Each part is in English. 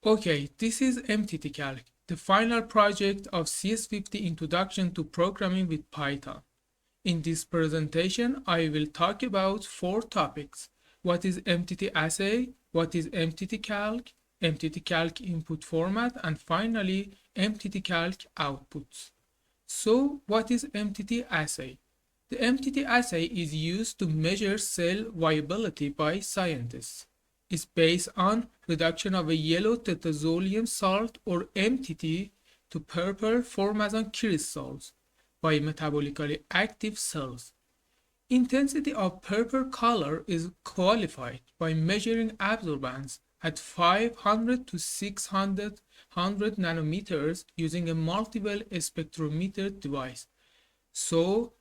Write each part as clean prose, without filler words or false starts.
Okay, this is MTTCalc, the final project of CS50 Introduction to Programming with Python. In this presentation, I will talk about 4 topics. What is MTT Assay, what is MTTCalc, MTTCalc input format, and finally, MTTCalc outputs. So, what is MTT Assay? The MTT assay is used to measure cell viability by scientists. It's based on reduction of a yellow tetrazolium salt or MTT to purple formazan crystals by metabolically active cells. Intensity of purple color is qualified by measuring absorbance at 500 to 600 nanometers using a multiple spectrometer device. So,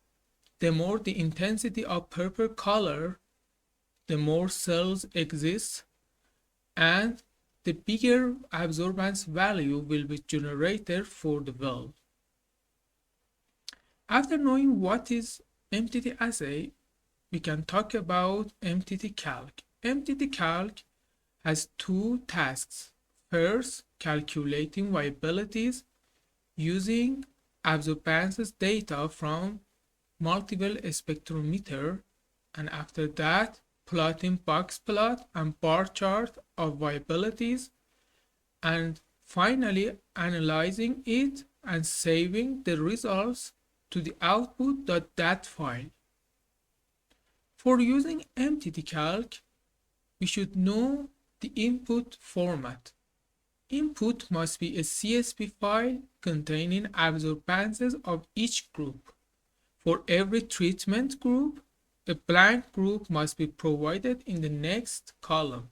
the more the intensity of purple color, the more cells exist, and the bigger absorbance value will be generated for the well. After knowing what is MTT assay, we can talk about MTTCalc. MTTCalc has 2 tasks. First, calculating viabilities using absorbances data from multiple spectrometer, and after that, plotting box plot and bar chart of viabilities, and finally analyzing it and saving the results to the output.dat file. For using MTTCalc, we should know the input format. Input must be a CSV file containing absorbances of each group. For every treatment group, a blank group must be provided in the next column.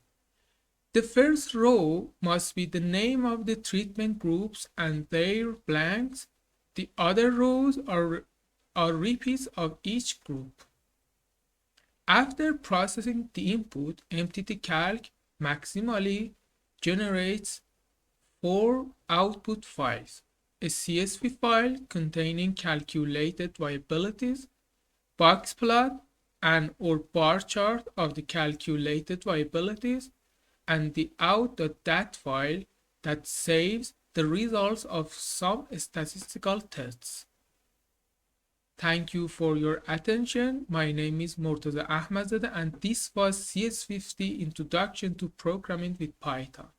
The first row must be the name of the treatment groups and their blanks. The other rows are repeats of each group. After processing the input, MTTCalc maximally generates 4 output files: a CSV file containing calculated viabilities, box plot and or bar chart of the calculated viabilities, and the out.dat file that saves the results of some statistical tests. Thank you for your attention. My name is Mortaza Ahmadzadeh, and this was CS50 Introduction to Programming with Python.